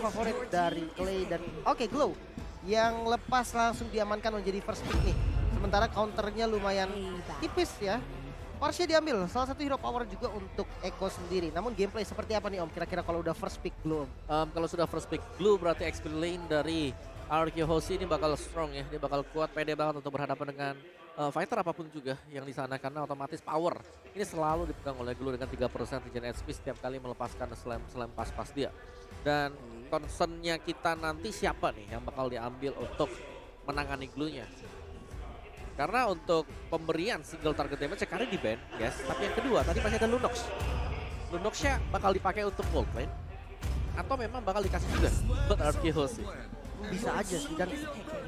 favorit dari Clay dan Glow yang lepas langsung diamankan menjadi first pick nih. Sementara counternya lumayan tipis ya. Porsche diambil, salah satu hero power juga untuk Echo sendiri. Namun gameplay seperti apa nih Om kira-kira kalau udah first pick Glow? Kalau sudah first pick Blue berarti XP lane dari RQ Hoshi ini bakal strong ya. Dia bakal kuat, pede banget untuk berhadapan dengan fighter apapun juga yang di sana. Karena otomatis power ini selalu dipegang oleh Glow dengan 3% regen HP setiap kali melepaskan slam pas-pas dia. Dan concernnya kita nanti siapa nih yang bakal diambil untuk menangani Glow-nya. Karena untuk pemberian single target damage sekali di ban, yes. Tapi yang kedua tadi masih ada Lunox. Lunox-nya bakal dipakai untuk gold lane atau memang bakal dikasih juga buat RQ Hoshi. Bisa aja sih, dan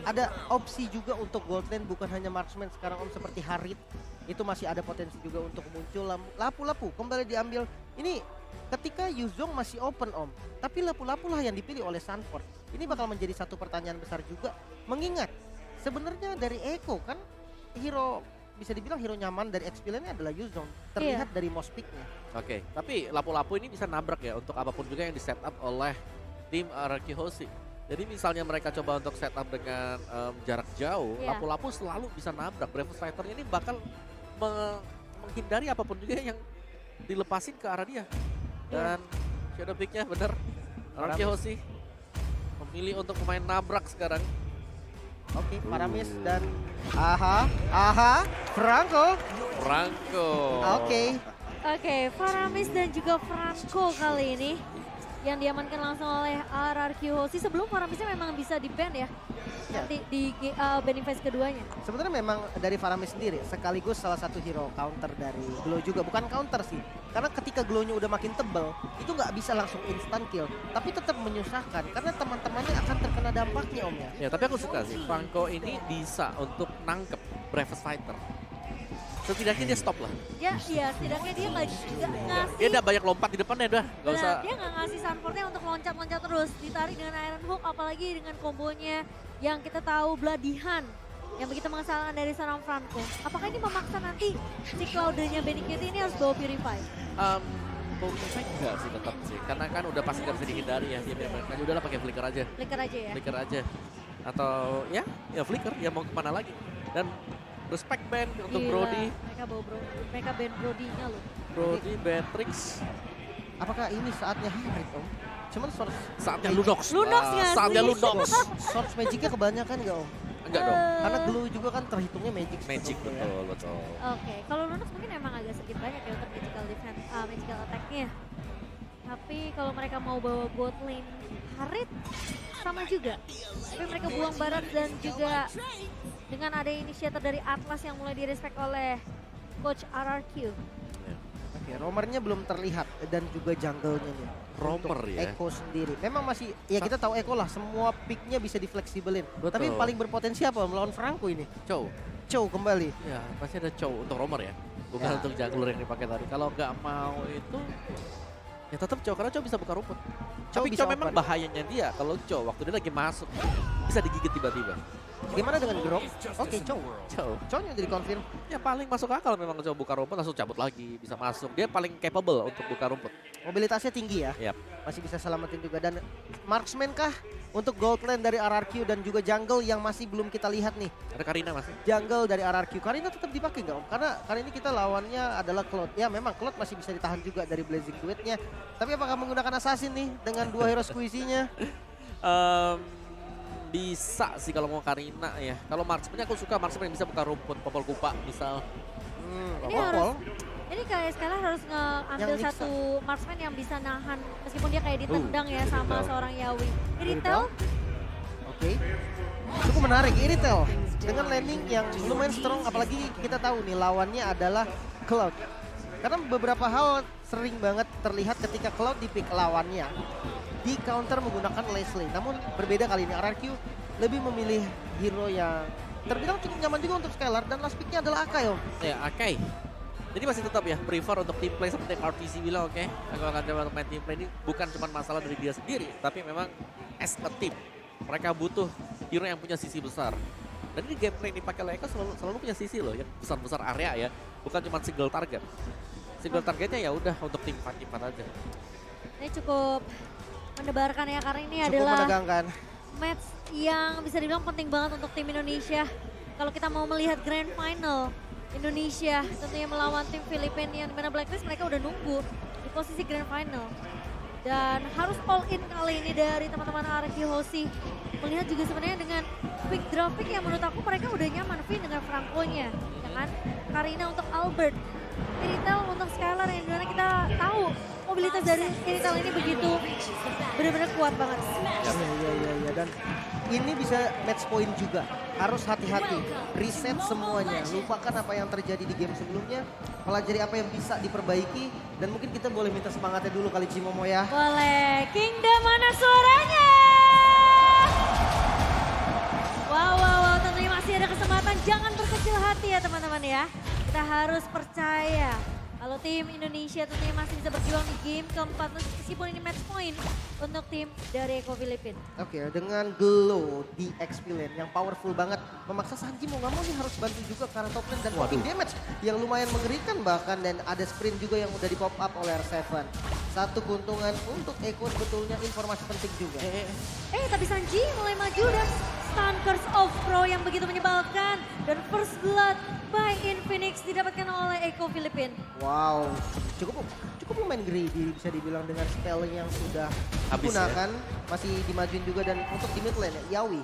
ada opsi juga untuk gold lane bukan hanya marksman sekarang Om, seperti Harit itu masih ada potensi juga untuk muncul. Lapu-lapu kembali diambil. Ini ketika Yuzong masih open Om, tapi lapu-lapu lah yang dipilih oleh Sanford. Ini bakal menjadi satu pertanyaan besar juga, mengingat sebenarnya dari Echo kan hero, bisa dibilang hero nyaman dari XP lane adalah Yuzong, terlihat dari most pick-nya. Oke, tapi lapu-lapu ini bisa nabrak ya untuk apapun juga yang di setup oleh tim RQ Hoshi. Jadi misalnya mereka coba untuk setup dengan jarak jauh, lapu-lapu selalu bisa nabrak. Bravos Fighter ini bakal menghindari apapun juga yang dilepasin ke arah dia. Dan shadow pick-nya bener, RQ Hoshi memilih untuk pemain nabrak sekarang. Oke, Paramis dan Franco. Oke, Paramis dan juga Franco kali ini yang diamankan langsung oleh RRQ Hoshi. Sebelum Paramisnya memang bisa di-ban ya, nanti di banning phase keduanya. Sebenarnya memang dari Paramis sendiri sekaligus salah satu hero counter dari Glow juga. Bukan counter sih, karena ketika Glow-nya udah makin tebal itu nggak bisa langsung instant kill, tapi tetap menyusahkan karena teman-temannya akan terkena dampaknya Om ya. Ya, tapi aku suka sih Franco ini bisa untuk nangkep Bravos Fighter. Setidaknya dia stop lah. Ya, iya, setidaknya dia nggak ngasih. Dia udah banyak lompat di depannya udah, nggak usah. Dia nggak ngasih Sanfordnya untuk loncat-loncat terus, ditarik dengan Iron Hook, apalagi dengan kombonya yang kita tahu Bloodihan yang begitu mengesalkan dari seorang Franco. Apakah ini memaksa nanti si Cloud-nya Beniket ini harus bawa Purify? Purify enggak sih tetap sih, karena kan udah pasti nggak bisa dihindari ya. Dia benar-benar udahlah pakai flicker aja. Flicker aja ya. Flicker aja. Atau ya flicker, ya mau kemana lagi. Dan respect band untuk Brody. Mereka band Brody-nya loh. Brody, Beatrix. Apakah ini saatnya Harit Om? Cuman saatnya Lunox. Saatnya Lunox. Source Magic-nya kebanyakan nggak Om? Enggak dong. Karena Glow juga kan terhitungnya Magic. Magic betul. Oke, kalau Lunox mungkin emang agak sedikit banyak ya untuk magical defense, magical attack-nya. Tapi kalau mereka mau bawa bot lane Harit sama juga. Tapi mereka buang barat dan juga dengan ada inisiator dari Atlas yang mulai direspek oleh Coach RRQ. Oke, roamernya belum terlihat dan juga jungle-nya nih. Roamer ya. Echo sendiri. Memang masih, ya kita tahu Echo lah, semua pick-nya bisa difleksibelin. Tapi paling berpotensi apa melawan Franco ini? Chow kembali. Ya, pasti ada Chow untuk roamer ya. Bukan untuk jungler yang dipakai tadi. Kalau nggak mau itu, ya tetap Chow, karena Chow bisa buka rumput. Tapi Chow memang bahayanya dia, kalau Chow waktu dia lagi masuk, bisa digigit tiba-tiba. Gimana dengan Grok? Oke, Chow-nya jadi confirm. Ya paling masuk akal memang Chow buka rumput langsung cabut lagi, bisa masuk. Dia paling capable untuk buka rumput. Mobilitasnya tinggi ya. Yap. Masih bisa selamatin juga. Dan marksman kah untuk gold lane dari RRQ dan juga jungle yang masih belum kita lihat nih? Ada Karina masih. Jungle dari RRQ. Karina tetap dipakai nggak Om? Karena kali ini kita lawannya adalah Cloud. Ya memang Cloud masih bisa ditahan juga dari Blazing Duet-nya. Tapi apakah menggunakan Assassin nih dengan dua hero squeezy-nya? Bisa sih kalau mau Karina ya. Kalau marksman aku suka marksman yang bisa buka rumput, Popol Kupa misal. Ini kayak sekarang harus ngambil satu marksman yang bisa nahan meskipun dia kayak ditendang ya sama seorang Yawi. Iritel. Oke. Cukup menarik Iritel dengan landing yang lumayan strong, apalagi kita tahu nih lawannya adalah Cloud. Karena beberapa hal sering banget terlihat ketika Cloud di-pick lawannya di counter menggunakan Leslie. Namun berbeda kali ini RRQ lebih memilih hero yang terbilang cukup nyaman juga untuk Scalar, dan last picknya adalah Akai Om. Ya Akai. Jadi masih tetap ya prefer untuk team play seperti RTC bilang, oke. Aku akan coba untuk main team play ini bukan cuma masalah dari dia sendiri, tapi memang as a team. Mereka butuh hero yang punya sisi besar. Dan ini gameplay yang dipakai oleh Eka selalu punya sisi loh, yang besar-besar area ya. Bukan cuma single target. Single targetnya ya udah untuk tim fight aja. Ini cukup mendebarkan ya, karena ini Cukup adalah menegangkan. match yang bisa dibilang penting banget untuk tim Indonesia. Kalau kita mau melihat grand final Indonesia tentunya melawan tim Filipina yang dimana Blacklist mereka udah nunggu di posisi grand final. Dan harus all in kali ini dari teman-teman RQ Hoshi. Melihat juga sebenarnya dengan pick draft pick yang menurut aku mereka udah nyaman Vin dengan Franco-nya. Ya kan? Karina untuk Albert. Iritel untuk Skylar yang dimana kita tahu mobilitas dari Iritel ini begitu benar-benar kuat banget. Iya. Dan ini bisa match point juga. Harus hati-hati, reset semuanya. Lupakan apa yang terjadi di game sebelumnya. Pelajari apa yang bisa diperbaiki. Dan mungkin kita boleh minta semangatnya dulu kali Cimomo ya. Boleh, Kingdom mana suaranya? Wow, tentunya masih ada kesempatan. Jangan berkecil hati ya teman-teman ya. Kita harus percaya kalau tim Indonesia tentunya masih bisa berjuang di game keempat meskipun ini match point untuk tim dari Eko Filipin. Oke, dengan glow di XP lane yang powerful banget. Memaksa Sanji mau nggak mau nih harus bantu juga ke arah top lane dan poking damage yang lumayan mengerikan bahkan. Dan ada sprint juga yang udah di pop up oleh R7. Satu keuntungan untuk Eko sebetulnya informasi penting juga. Tapi Sanji mulai maju dan stun Curse of Pro yang begitu menyebalkan. Dan first blood by Infinix didapatkan oleh Eko Filipin. Wow, cukup lumayan greedy bisa dibilang dengan spell yang sudah Habis digunakan. Masih dimajuin juga dan untuk di mid lane ya, Yawi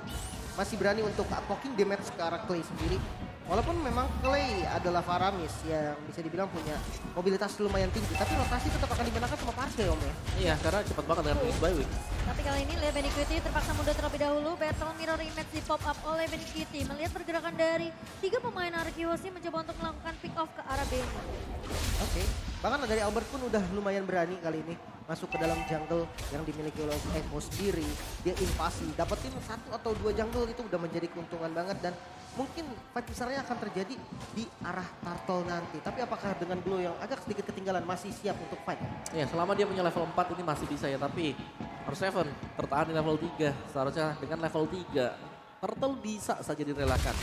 masih berani untuk poking damage ke arah Clay sendiri. Walaupun memang Clay adalah Faramis yang bisa dibilang punya mobilitas lumayan tinggi. Tapi rotasi tetap akan dimenangkan sama Parse ya Om ya. Iya, karena cepat banget dengan Wings by Wings. Tapi kali ini lihat Benny Cutie terpaksa mundur terlebih dahulu. Battle Mirror Image di pop up oleh Benny Cutie. Melihat pergerakan dari 3 pemain RQ Hoshi mencoba untuk melakukan pick off ke arah Benny. Oke, bahkan dari Albert pun udah lumayan berani kali ini masuk ke dalam jungle yang dimiliki oleh Eko sendiri. Dia invasi, dapetin 1 atau 2 jungle itu udah menjadi keuntungan banget. Dan mungkin fight besarnya akan terjadi di arah Turtle nanti. Tapi apakah dengan Glow yang agak sedikit ketinggalan masih siap untuk fight? Ya, selama dia punya level 4 ini masih bisa ya, tapi R7 tertahan di level 3. Seharusnya dengan level 3, Turtle bisa saja direlakan.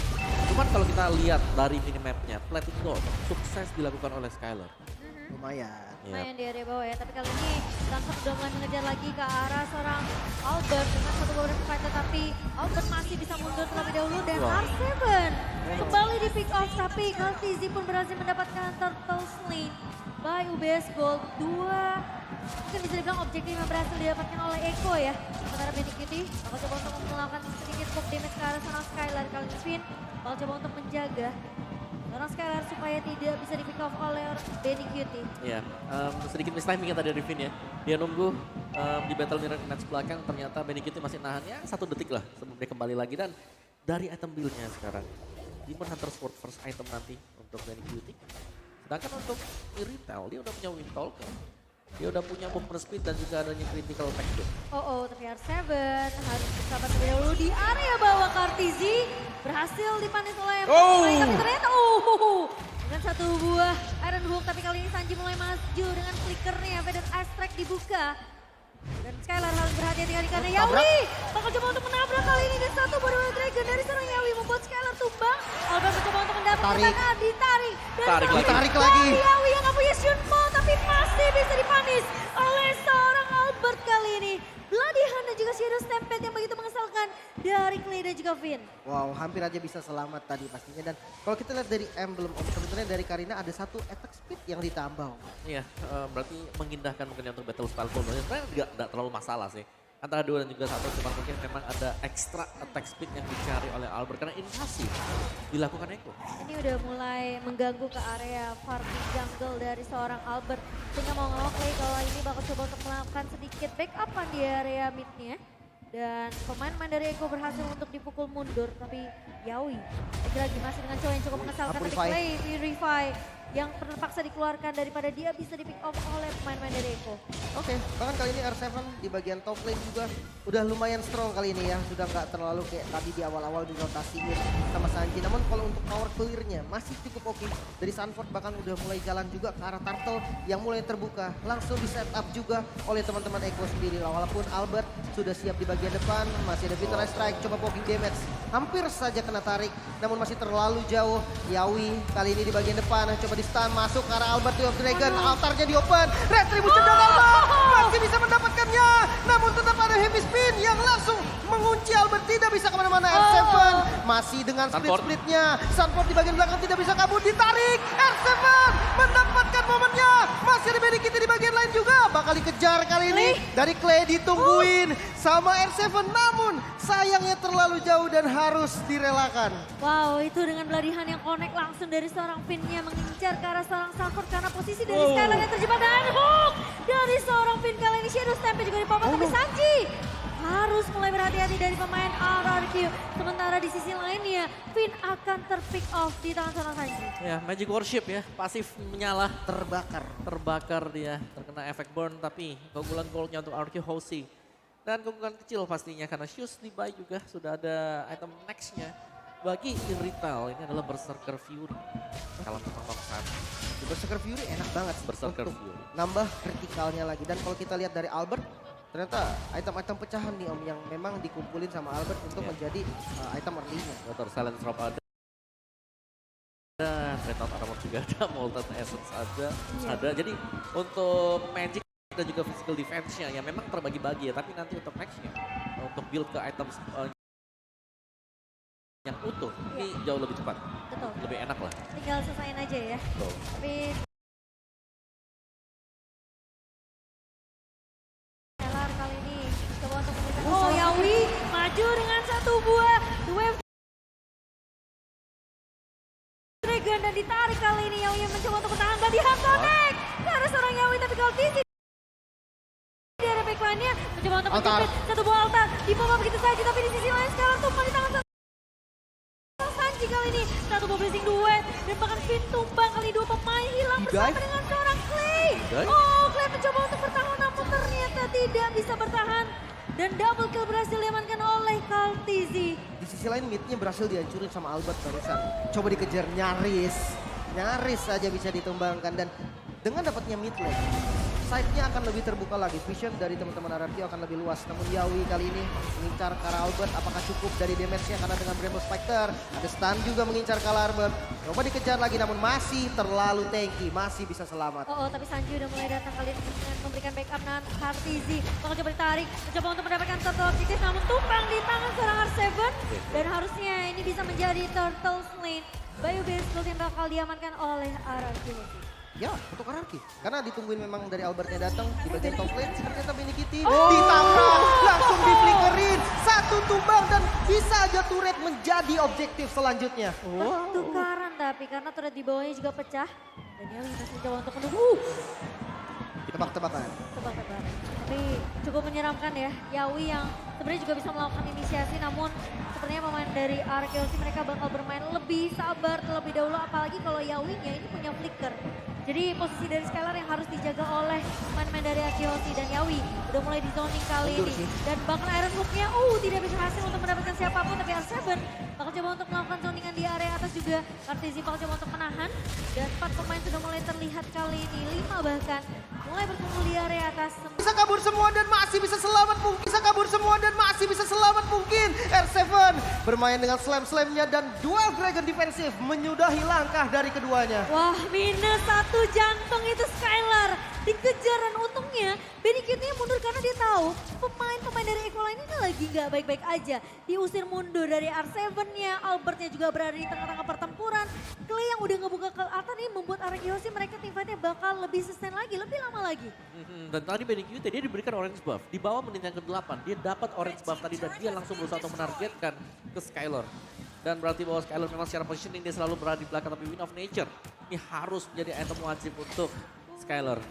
Cuman kalau kita lihat dari minimapnya, Plating Dot sukses dilakukan oleh Skylar. Lumayan. Lumayan di area bawah ya, tapi kali ini Langsung udah mulai mengejar lagi ke arah seorang Albert dengan satu beberapa fight, tetapi Albert masih bisa mundur terlebih dahulu dan R7 kembali di pick off, tapi Kaltizi pun berhasil mendapatkan turtle sling by UBS Gold 2. Mungkin bisa dibilang objektif yang berhasil didapatkan oleh Eko ya. Sementara Benny Cutie bakal coba untuk melakukan sedikit poke damage ke arah seorang Skylar. Kali ini Finn bakal coba untuk menjaga seorang Skylar supaya tidak bisa di pick off oleh Benny Cutie. Iya, sedikit mistiming yang tadi dari Vin ya. Dia nunggu di battle mirror match belakang, ternyata Benny Cutie masih nahan ya 1 detik lah sebelum dia kembali lagi. Dan dari item build-nya sekarang, Demon Hunter Sword first item nanti untuk Benny Cutie. Sedangkan untuk Iritel, dia udah punya Wind Talker. Dia udah punya movement speed dan juga adanya critical attack. Tapi R7 harus bersabar terlebih dahulu di area bawah. Kartizi berhasil dipanis oleh tapi ternyata dengan satu buah Iron Hook, tapi kali ini Sanji mulai maju dengan flickernya. Dan Ice Track dibuka. Dan Skylar harus berhati-hati kali karena Yawi bakal coba untuk menabrak kali ini, dan satu buah Dragon dari seorang Yawi membuat Skylar tumbang. Albert mencoba untuk mendapatkan tangan, ditarik. Dan tarik lagi. Yawi yang gak punya Shunmo tapi masih bisa dipanis oleh seorang Albert kali ini. Bloody Hand dan juga Shadow Stampede yang begitu mengesalkan dari Clay dan juga Vin. Wow, hampir aja bisa selamat tadi pastinya. Dan kalau kita lihat dari emblem, sebenarnya dari Karina ada 1 attack speed yang ditambah. Iya, berarti mengindahkan mungkin untuk battle style combo-nya. Sebenarnya nggak terlalu masalah sih. Antara 2 dan juga 1, cuma mungkin memang ada extra attack speed yang dicari oleh Albert. Karena invasi dilakukan Eko. Ini udah mulai mengganggu ke area farming jungle dari seorang Albert. Sehingga mau nggak mau Clay kalau ini bakal coba untuk melakukan sedikit backupan di area mid-nya. Dan pemain-pemain dari Eko berhasil untuk dipukul mundur. Tapi Yawi lagi-lagi masih dengan cowok yang cukup mengesalkan. Tapi Clay di revive yang terpaksa dikeluarkan daripada dia bisa di pick off oleh pemain-pemain dari Eko. Oke, bahkan kali ini R7 di bagian top lane juga udah lumayan strong kali ini ya. Sudah nggak terlalu kayak tadi di awal-awal dirotasiin sama Sanji. Namun kalau untuk power clear-nya masih cukup oke. Dari Sanford bahkan udah mulai jalan juga ke arah Turtle yang mulai terbuka. Langsung di set up juga oleh teman-teman Eko sendiri. Walaupun Albert sudah siap di bagian depan, masih ada Vital Strike, coba poking damage. Hampir saja kena tarik, namun masih terlalu jauh. Yawi kali ini di bagian depan, coba di stun, masuk ke arah Albert of Dragon. Altarnya di open, Retribution dan Albert masih bisa mendapatkannya. Namun tetap ada Happy Spin yang langsung mengunci Albert, tidak bisa kemana-mana. R7 masih dengan split-splitnya. Sunford di bagian belakang tidak bisa kabur, ditarik. R7 mendapatkan momennya. Masih ada Medikit di bagian lain juga. Bakal dikejar kali ini. Dari Clay ditungguin sama R7. Namun sayangnya terlalu jauh dan harus direlakan. Wow, itu dengan Bloody Hand yang connect langsung dari seorang Finn-nya mengincar ke arah seorang Sunford karena posisi dari Skylar yang terjebak dan hook dari seorang Finn. Kali ini Shadow Stamp juga dipopot tapi Sanji harus mulai berhati-hati dari pemain RRQ. Sementara di sisi lainnya, Finn akan terpick off di tangan seorang Sanji. Ya, Magic Worship ya, pasif menyala. Terbakar. Dia, terkena efek burn, tapi keunggulan goldnya untuk RRQ Hoshi. Dan keunggulan kecil pastinya karena Shoes di buy juga sudah ada item nextnya. Bagi Irrital ini adalah Berserker Fury. Kalau memang Noxan. Berserker Fury enak banget. Berserker untuk Fury. nambah vertikalnya lagi. Dan kalau kita lihat dari Albert, ternyata item-item pecahan nih Om yang memang dikumpulin sama Albert untuk menjadi item early-nya. Motor Silent Drop ada. Dreadnought Armor juga ada, Molten Essence ada. Jadi untuk Magic dan juga physical defense-nya ya memang terbagi-bagi ya. Tapi nanti untuk next-nya, untuk build ke item yang utuh, ini jauh lebih cepat. Betul. Lebih enak lah. Tinggal selesaiin aja ya. Betul. Tapi Skylar kali ini coba untuk memberikan. Oh, Yawi maju dengan satu buah wave Dragon dan ditarik kali ini. Yawi yang mencoba untuk bertahan Bloody Hand connect ke arah seorang Yawi tapi kalau Tizi di area backline-nya mencoba untuk menjepit satu buah altar di bawah begitu saja tapi di sisi lain Skylar tumpang di tangan Sanji kali ini. Satu buah blessing duet dan bahkan Finn tumbang kali dua pemain hilang bersama dengan seorang Clay. Oh, Clay mencoba untuk bertahan namun ternyata tidak bisa bertahan. Dan double kill berhasil diamankan oleh Kaltizi. Di sisi lain midnya berhasil dihancurin sama Albert barusan. Coba dikejar nyaris saja bisa ditumbangkan. Dan dengan dapatnya mid lane, side-nya akan lebih terbuka lagi. Vision dari teman-teman RRQ akan lebih luas. Namun Yawi kali ini mengincar ke arah Albert. Apakah cukup dari damage-nya karena dengan Bremo Spectre. Ada stun juga mengincar ke arah Albert. Coba dikejar lagi namun masih terlalu tanky. Masih bisa selamat. Oh, tapi Sanji udah mulai datang kali ini dengan memberikan backup dengan Kaltizi. Bakal coba ditarik, mencoba untuk mendapatkan turtle objektif namun tumpang di tangan seorang R7. Dan harusnya ini bisa menjadi turtle lane. Bayu Base Gold yang bakal diamankan oleh RRQ. Ya, untuk RRQ. Karena ditungguin memang dari Albertnya datang di bagian top lane. Ternyata Medikit ditangkap, langsung diflickerin. Satu tumbang dan bisa aja turret menjadi objektif selanjutnya. Tukaran tapi karena turret di bawahnya juga pecah. Dan Yawi masih mencoba untuk menunggu. Tebak-tebakan. Tebak-tebakan. Tapi cukup menyeramkan ya. Yawi yang sebenarnya juga bisa melakukan inisiasi namun sepertinya pemain dari RRQ mereka bakal bermain lebih sabar terlebih dahulu apalagi kalau Yawi-nya ini punya flicker. Jadi posisi dari Skylar yang harus dijaga oleh pemain-pemain dari RRQ dan Yawi udah mulai di zoning kali ini. Dan bahkan Iron Hook-nya tidak bisa berhasil untuk mendapatkan siapapun tapi R7 bakal coba untuk melakukan zoningan di area atas juga. Kaltizi bakal coba untuk menahan dan 4 pemain sudah mulai terlihat kali ini, 5 bahkan mulai berkumpul di area atas. Bisa kabur semua dan masih bisa selamat mungkin. R7 bermain dengan slam-slamnya dan dual dragon defensif menyudahi langkah dari keduanya. Wah, minus 1 jantung itu Skylar. Dikejar dan untungnya Medikitnya mundur karena dia tahu pemain-pemain dari Equaline ini lagi nggak baik-baik aja. Diusir mundur dari R7-nya, Albertnya juga berada di tengah-tengah pertempuran. Clay yang udah ngebuka ke atas ini membuat RRQ mereka tim fight-nya bakal lebih sustain lagi, lebih lama lagi. Dan tadi Medikit dia diberikan orange buff. Di bawah menit yang ke-8 dia dapat orange buff tadi dan dia langsung berusaha untuk menargetkan ke Skylar. Dan berarti bahwa Skylar memang secara positioning dia selalu berada di belakang tapi Wind of Nature ini harus menjadi item wajib untuk Skylar.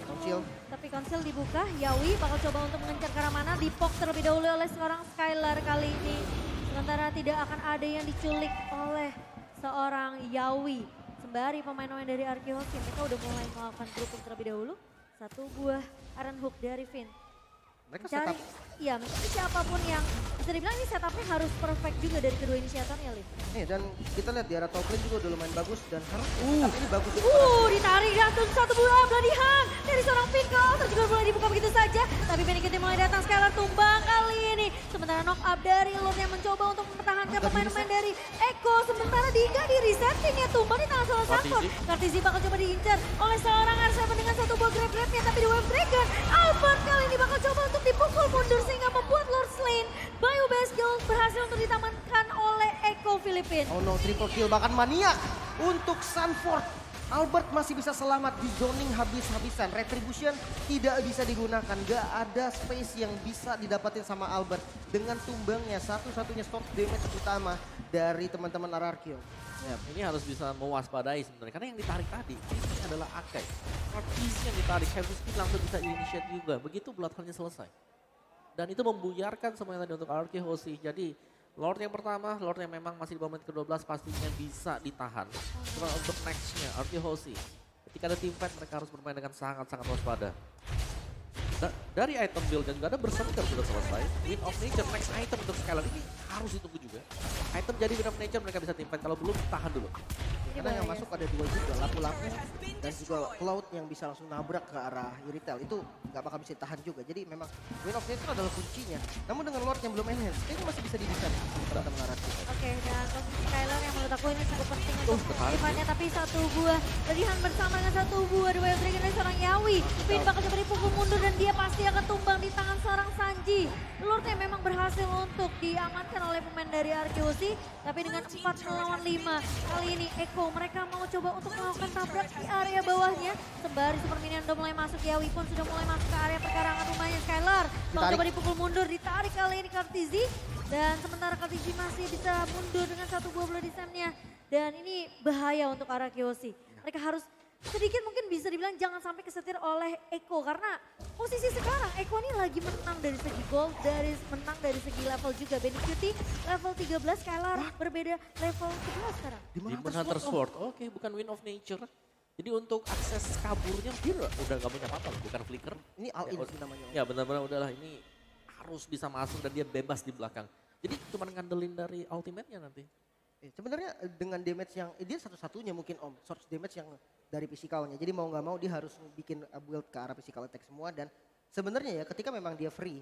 Tapi konsil dibuka, Yawi bakal coba untuk mengejar ke arah mana, dipok terlebih dahulu oleh seorang Skylar kali ini. Sementara tidak akan ada yang diculik oleh seorang Yawi. Sembari pemain-pemain dari RRQ mereka udah mulai melakukan grouping terlebih dahulu. Satu buah Iron Hook dari Finn. Mereka Mencari, iya, mencari siapapun yang bisa dibilang ini setupnya harus perfect juga dari kedua inisiatornya, Lin. Dan kita lihat di arah top lane juga udah lumayan bagus dan harus setup ini bagus. Ditarik langsung satu buah Bloody Hand dari seorang Finn. Juga mulai dibuka begitu saja. Tapi Medikit mulai datang, Skylar tumbang kali ini. Sementara Sementara knock up dari Lord yang mencoba untuk mempertahankan pemain-pemain dari Eko. Sementara Dika di resetting ya, tumbang di tangan salah satu. Kartizi bakal coba diincar oleh seorang R7 dengan satu buah grab-grabnya. Tapi di Wave Dragon, Albert kali ini bakal coba untuk dipukul mundur sehingga membuat Lord Slain. Bayu Basgil berhasil untuk ditamankan oleh Eko Filipin. Oh no, triple kill bahkan maniak untuk Sanford. Albert masih bisa selamat di zoning habis-habisan. Retribution tidak bisa digunakan. Gak ada space yang bisa didapatin sama Albert. Dengan tumbangnya satu-satunya stop damage utama dari teman-teman RRQ. Ya, ini harus bisa mewaspadai sebenarnya. Karena yang ditarik tadi, ini adalah Akai. Artis yang ditarik, Heavy Speed langsung bisa initiate juga. Begitu Bloodhound-nya selesai. Dan itu membuyarkan semuanya tadi untuk RRQ Hoshi. Jadi Lord yang pertama, Lord yang memang masih di bawah menit ke-12 pastinya bisa ditahan. Cuma untuk next-nya, RRQ Hoshi. Ketika ada team fight mereka harus bermain dengan sangat-sangat waspada. Dari item build dan juga ada berserker sudah selesai. Wind of Nature, next item untuk Skylar ini harus ditunggu juga. Item jadi Wind of Nature mereka bisa team fight, kalau belum tahan dulu. Karena yang masuk ada dua juga, lapu-lapu dan juga Cloud yang bisa langsung nabrak ke arah Yuritel. Itu nggak bakal bisa ditahan juga. Jadi memang Wind of Nature adalah kuncinya. Namun dengan Lord yang belum enhance, kayaknya masih bisa didesain pada mengarah kita. Oke, dan posisi Skylar yang menurut aku ini cukup penting untuk depannya. Tapi satu buah pilihan bersama dengan satu buah The Wave Dragon dari seorang Yawi. Finn bakal coba dipukul mundur dan dia pasti akan tumbang di tangan seorang Sanji. Lord yang memang berhasil untuk diamankan oleh pemain dari RQC. Tapi dengan 4 melawan 5, kali ini Eko mereka mau coba untuk melakukan tabrak di area bawahnya. Sembari Super Minion udah mulai masuk, Yawi pun sudah mulai masuk ke area perkarangan rumahnya Skylar. Mau coba dipukul mundur, ditarik kali ini Kartizi. Dan sementara Kartizi masih bisa mundur dengan satu buah bloody stem-nya. Dan ini bahaya untuk arah Kyoshi. Mereka harus sedikit mungkin bisa dibilang jangan sampai kesetir oleh Eko. Karena posisi sekarang Eko ini lagi menang dari segi gold, menang dari segi level juga. Benny Cutie level 13, Skylar berbeda level 11 sekarang. Demon Hunter Sword, oke bukan Wind of Nature. Jadi untuk akses kaburnya dia udah gak punya apa-apa, bukan flicker. Ini all-in sih namanya. Ya benar-benar udahlah ini harus bisa masuk dan dia bebas di belakang. Jadi cuma ngandelin dari ultimate-nya nanti. Sebenarnya dengan damage yang, dia satu-satunya mungkin Om, source damage yang dari physicalnya. Jadi mau nggak mau dia harus bikin build ke arah physical attack semua. Dan sebenarnya ya ketika memang dia free,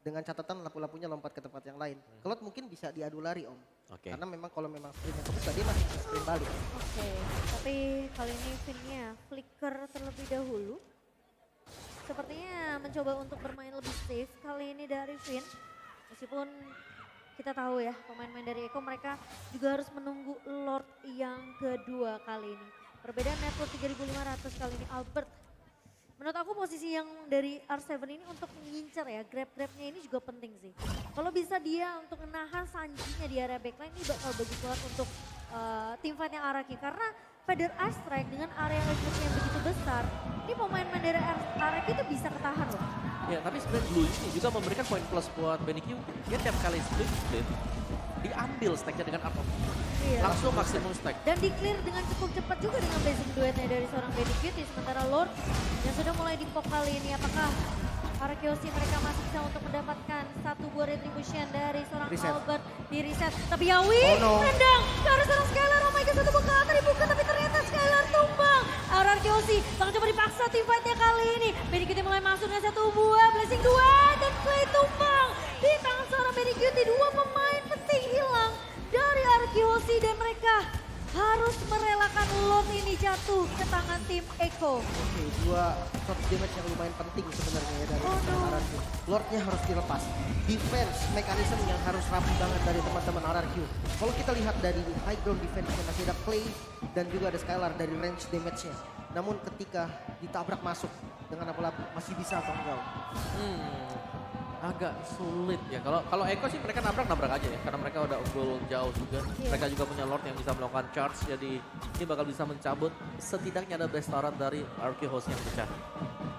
dengan catatan lapu-lapunya lompat ke tempat yang lain. Cloud mungkin bisa diadu lari Om. Karena memang kalau memang sprintnya kebuka dia masih bisa sprint balik. Tapi kali ini Finn-nya flicker terlebih dahulu. Sepertinya mencoba untuk bermain lebih safe kali ini dari Finn. Meskipun kita tahu ya pemain-pemain dari Eko mereka juga harus menunggu Lord yang kedua kali ini. Perbedaan network 3.500 kali ini Albert. Menurut aku posisi yang dari R7 ini untuk mengincar ya, grab-grabnya ini juga penting sih. Kalau bisa dia untuk menahan Sanji-nya di area backline ini bakal bagus banget untuk tim fight yang Araki. Karena Feather Ice Strike dengan area exit yang begitu besar, ini pemain-pemain dari Araki itu bisa ketahan loh. Ya tapi sebenarnya Blue ini juga memberikan poin plus buat Benny Q. Dia tiap kali split, diambil stacknya dengan apa? Langsung maksimum stack. Dan di clear dengan cukup cepat juga dengan basic duetnya dari seorang Benny Q. Sementara Lord yang sudah mulai dipok kali ini, apakah Arkeosi mereka masih bisa untuk mendapatkan satu buah retribution dari seorang Albert di reset. Tapi Yawi nendang ke arah seorang Skylar. Oh my god, satu buka atas dibuka tapi ternyata Skylar tumbang. Arkeosi bakal coba dipaksa tim fightnya kali ini. Benny Cutie mulai masuk dengan satu buah blessing 2 dan Clay tumbang di tangan seorang Benny Cutie. Dua pemain penting hilang dari Arkeosi dan mereka harus merelakan Lord ini jatuh ke tangan tim Eko. Dua shot damage yang lumayan penting sebenarnya ya dari RRQ. Lordnya harus dilepas. Defense mechanism yang harus rapi banget dari teman-teman RRQ. Kalau kita lihat dari high ground defense-nya masih ada Clay dan juga ada Skylar dari range damage-nya. Namun ketika ditabrak masuk dengan lapu-lapu masih bisa atau enggak? Agak sulit ya. Kalau Eko sih mereka nabrak aja ya. Karena mereka udah unggul jauh juga. Mereka juga punya Lord yang bisa melakukan charge. Jadi ini bakal bisa mencabut. Setidaknya ada best turret dari RQ Host yang pecah.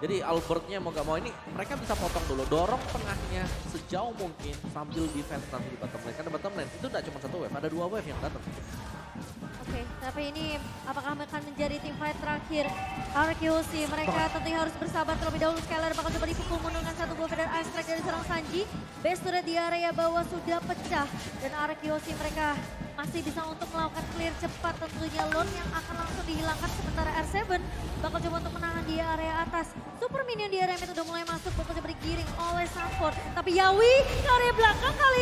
Jadi Albertnya mau gak mau ini mereka bisa potong dulu. Dorong tengahnya sejauh mungkin sambil defense nanti di bottom lane. Karena bottom lane itu gak cuma satu wave. Ada dua wave yang datang. Oke, tapi ini apakah akan menjadi tim fight terakhir RQC? Mereka tentunya harus bersabar terlebih dahulu. Skylar bakal coba dipukul mundur dengan satu buah Feather Ice Strike dari seorang Sanji. Base turret di area bawah sudah pecah dan RQC mereka masih bisa untuk melakukan clear cepat. Tentunya Lord yang akan langsung dihilangkan sementara R7 bakal coba untuk menahan di area atas. Super Minion di area mid udah mulai masuk, bakal coba digiring oleh Sanford. Tapi Yawi ke area belakang kali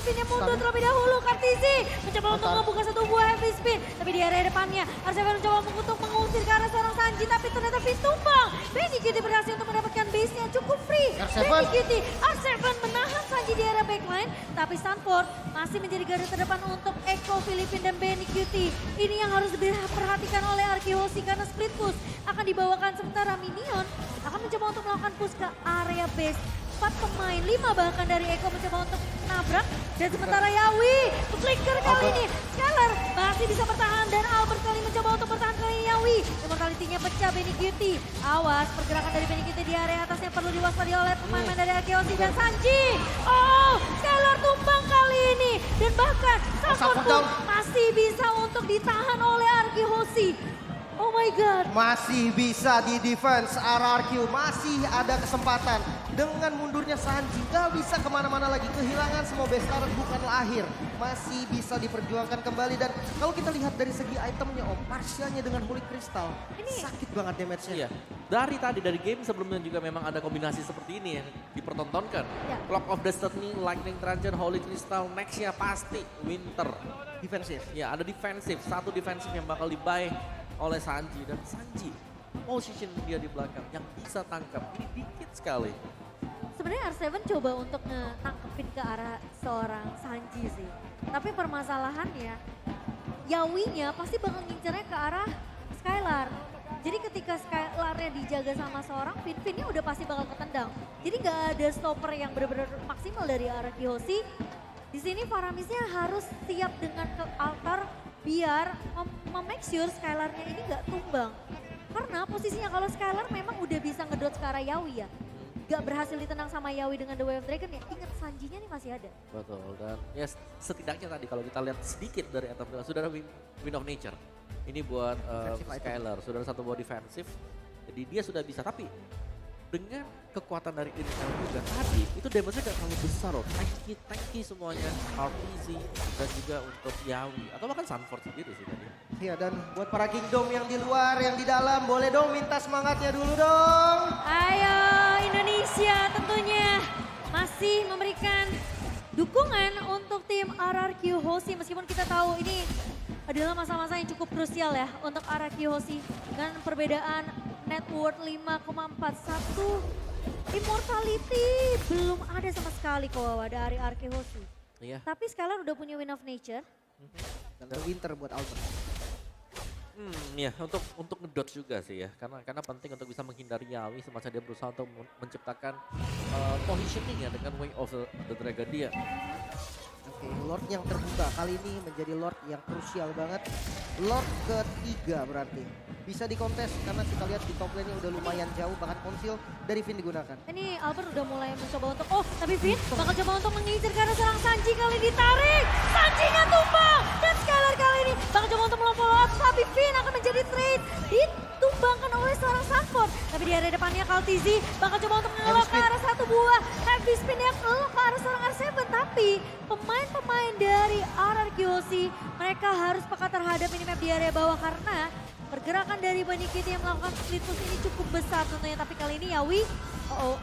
Spin yang mundur terlebih dahulu. Kartizi mencoba untuk membuka satu buah heavy spin. Tapi di area depannya, R7 mencoba untuk mengusir ke arah seorang Sanji. Tapi ternyata Finn tumbang. Benny Cutie berhasil untuk mendapatkan base yang cukup free. Benny Cutie, R7 menahan Sanji di area backline. Tapi Stanford masih menjadi garda terdepan untuk Eko, Filipin, dan Benny Cutie. Ini yang harus diperhatikan oleh Arkehosi karena split push akan dibawakan sementara Minion akan mencoba untuk melakukan push ke area base. 4 pemain, 5 bahkan dari Eko mencoba untuk nabrak. Dan sementara Yawi, flicker kali ini. Scalar masih bisa bertahan dan Albert kali mencoba untuk bertahan kali ini Yawi. Immortality-nya pecah Benny Cutie. Awas pergerakan dari Benny Cutie di area atas yang perlu diwaspadai oleh pemain dari Arkehosi dan Sanji. Oh, Scalar tumbang kali ini. Dan bahkan Stanford pun masih bisa untuk ditahan oleh Arkehosi. Oh my god. Masih bisa di defense RRQ, masih ada kesempatan. Dengan mundurnya Sanji, gak bisa kemana-mana lagi. Kehilangan semua base turret bukanlah akhir. Masih bisa diperjuangkan kembali. Dan kalau kita lihat dari segi itemnya Om, Marsianya dengan Holy Crystal, sakit banget damage-nya. Iya, dari game sebelumnya juga memang ada kombinasi seperti ini yang dipertontonkan. Ya. Clock of Destiny, Lightning Truncheon, Holy Crystal, next-nya pasti Winter. Defensif. Ya, ada defensif, satu defensif yang bakal dibuy oleh Sanji. Dan Sanji, position dia di belakang yang bisa tangkap, ini dikit sekali. Sebenarnya R7 coba untuk ngetangkepin ke arah seorang Sanji sih. Tapi permasalahannya, Yawinya pasti bakal ngincernya ke arah Skylar. Jadi ketika Skylarnya dijaga sama seorang Finn, Finnnya udah pasti bakal ketendang. Jadi gak ada stopper yang benar-benar maksimal dari arah Kiyoshi. Di sini Faramisnya harus siap dengan ke altar biar make sure Skylarnya ini gak tumbang. Karena posisinya kalau Skylar memang udah bisa ngedot ke arah Yawi ya. Gak berhasil ditenang sama Yawi dengan The Way of Dragon ya, ingat Sanjinya nih masih ada. Betul, dan ya setidaknya tadi kalau kita lihat sedikit dari item sudah ada Wind of Nature. Ini buat Skylar, sudah ada satu buah defensif, jadi dia sudah bisa. Tapi dengan kekuatan dari Intel juga tadi, itu damage-nya gak terlalu besar loh. Tanky semuanya, RPG dan juga untuk Yawi. Atau bahkan Sanford sendiri sih tadi. Iya, dan buat para Kingdom yang di luar, yang di dalam, boleh dong minta semangatnya dulu dong. Ayo Indonesia tentunya masih memberikan dukungan untuk tim RRQ Hoshi. Meskipun kita tahu ini adalah masa-masa yang cukup krusial ya untuk RRQ Hoshi. Dengan perbedaan net worth 5,41. Immortality belum ada sama sekali kok dari RRQ Hoshi. Iya. Tapi Skylar udah punya Wind of Nature. Dan Winter buat Albert. Ya untuk ngedodge juga sih ya, karena penting untuk bisa menghindari Yawi semasa dia berusaha untuk menciptakan positioning ya dengan Way of the Dragon dia. Oke, Lord yang terbuka kali ini menjadi Lord yang krusial banget. Lord ketiga berarti. Bisa dikontes karena kita lihat di top lane-nya udah lumayan jauh, bahkan konsil dari Finn digunakan. Ini Albert udah mulai mencoba untuk, tapi Finn bakal coba untuk mengincar karena serang Sanji kali ditarik. Sanjinya tumbang dan Skylar kali ini bakal coba untuk melompat out, tapi Finn akan menjadi trade. Ditumbangkan oleh seorang Sanford. Tapi di area depannya Kaltizi bakal coba untuk mengelak ke arah satu buah heavy spin yang ngelok ke arah seorang R7. Tapi pemain-pemain dari RRQ Hoshi mereka harus peka terhadap minimap di area bawah karena pergerakan dari Benny Cutie yang melakukan split push ini cukup besar tentunya. Tapi kali ini Yawi,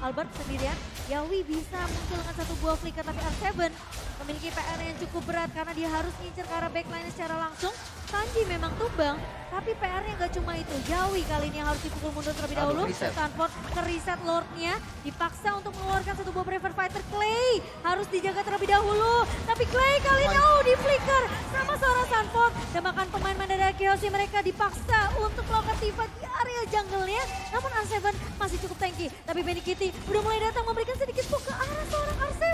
Albert sendirian. Yawi bisa muncul dengan satu buah flicker, tapi R7 memiliki PR yang cukup berat karena dia harus ngincer ke arah backline secara langsung. Sanji memang tumbang, tapi PR-nya gak cuma itu. Yawi kali ini yang harus dipukul mundur terlebih dahulu. Stanford ke-reset Lord-nya, dipaksa untuk mengeluarkan satu buah Prefer Fighter. Clay harus dijaga terlebih dahulu, tapi Clay kali ini di flicker sama seorang Stanford. Dan bahkan pemain dari Kiyoshi mereka dipaksa untuk melakukan tiba di area jungle-nya. Namun R7 masih cukup tanky, tapi Benny Cutie udah mulai datang memberikan sedikit push ke arah seorang R7.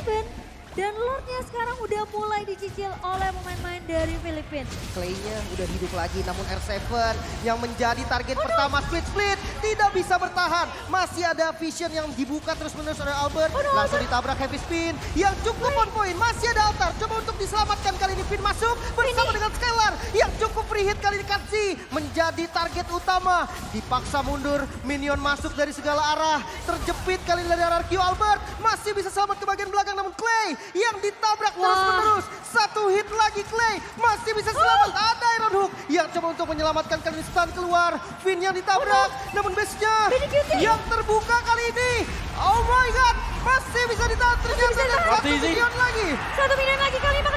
Dan Lordnya sekarang udah mulai dicicil oleh pemain-pemain dari Filipina. Clay-nya udah hidup lagi, namun R7 yang menjadi target pertama split tidak bisa bertahan. Masih ada vision yang dibuka terus-menerus oleh Albert. Langsung ditabrak heavy spin yang cukup on point. Masih ada altar, coba untuk diselamatkan kali ini. Finn masuk bersama dengan Skylar yang cukup free hit kali ini. Katsi menjadi target utama. Dipaksa mundur, minion masuk dari segala arah. Terjepit kali ini dari RRQ. Albert masih bisa selamat ke bagian belakang, namun Clay yang ditabrak terus-menerus. Satu hit lagi Clay masih bisa selamat. Ada Iron Hook yang coba untuk menyelamatkan kali ini. Stun keluar. Finn yang ditabrak. Namun base-nya yang terbuka kali ini. Oh my god. Masih bisa ditahan ternyata dan satu Teasing. minion lagi. Satu minion lagi kali ini